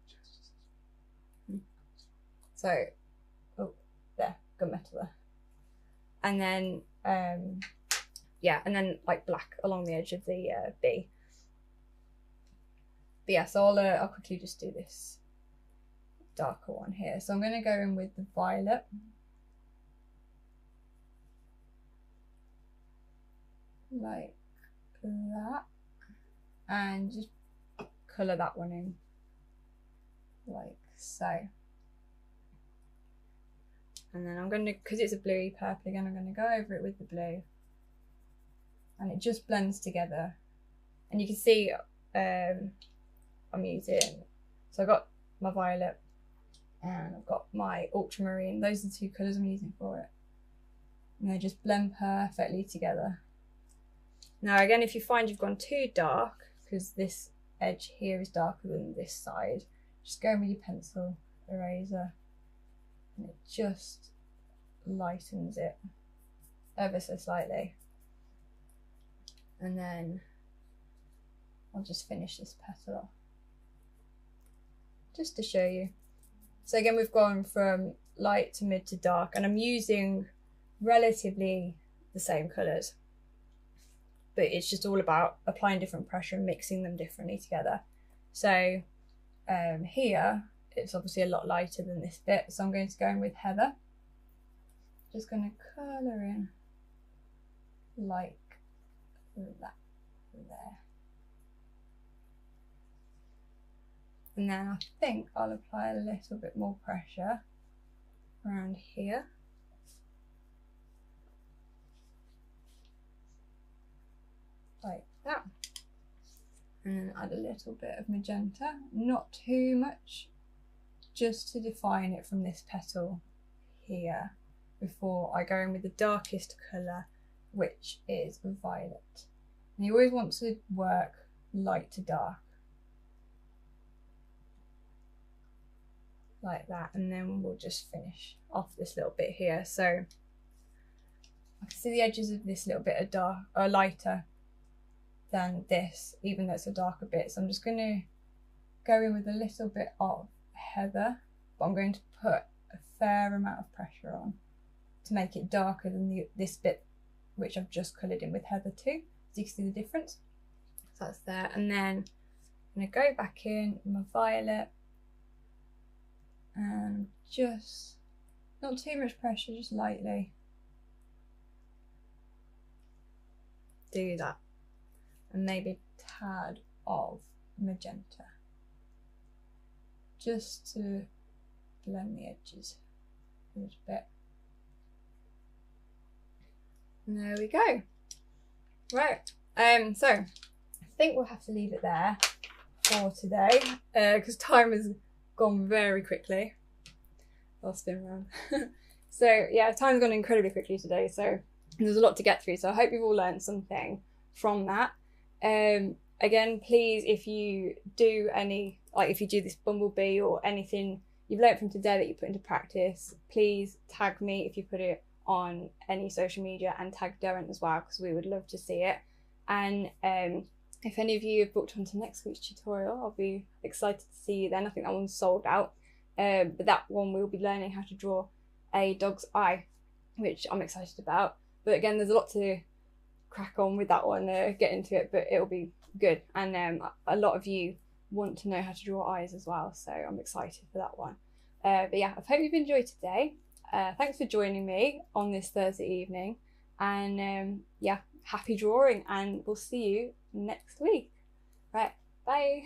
So, oh, there, gunmetal there. And then, yeah, and then like black along the edge of the bee. But yeah, so I'll quickly just do this darker one here. So I'm going to go in with the violet. Like that, and just colour that one in like so. And then I'm going to, because it's a bluey purple again, I'm going to go over it with the blue, and it just blends together. And you can see I'm using, so I've got my violet and I've got my ultramarine. Those are the two colours I'm using for it, and they just blend perfectly together. Now again, if you find you've gone too dark, because this edge here is darker than this side, just go in with your pencil eraser and it just lightens it ever so slightly. And then I'll just finish this petal off, just to show you. So again, we've gone from light to mid to dark, and I'm using relatively the same colours. But it's just all about applying different pressure and mixing them differently together. So here, it's obviously a lot lighter than this bit, so I'm going to go in with heather. Just going to colour in like that there. And then I think I'll apply a little bit more pressure around here. Like that. And then add a little bit of magenta, not too much, just to define it from this petal here before I go in with the darkest colour, which is violet. And you always want to work light to dark, like that, and then we'll just finish off this little bit here. So I can see the edges of this little bit are lighter than this, even though it's a darker bit. So I'm just going to go in with a little bit of heather, but I'm going to put a fair amount of pressure on to make it darker than this bit, which I've just coloured in with heather too, so you can see the difference. So that's there, and then I'm going to go back in with my violet and just, not too much pressure, just lightly do that, and maybe a tad of magenta, just to blend the edges a little bit. And there we go. Right, so I think we'll have to leave it there for today, because time has gone very quickly. I'll spin around. So yeah, time's gone incredibly quickly today, so there's a lot to get through, so I hope you've all learned something from that. Again, please, if you do any, like if you do this Bumblebee or anything you've learned from today that you put into practice, please tag me if you put it on any social media, and tag Derwent as well, because we would love to see it. And if any of you have booked onto next week's tutorial, I'll be excited to see you then. I think that one's sold out, but that one we'll be learning how to draw a dog's eye, which I'm excited about. But again, there's a lot to crack on with that one, get into it, but it'll be good. And a lot of you want to know how to draw eyes as well, so I'm excited for that one. But yeah, I hope you've enjoyed today. Thanks for joining me on this Thursday evening, and yeah, happy drawing, and we'll see you next week. Right, bye.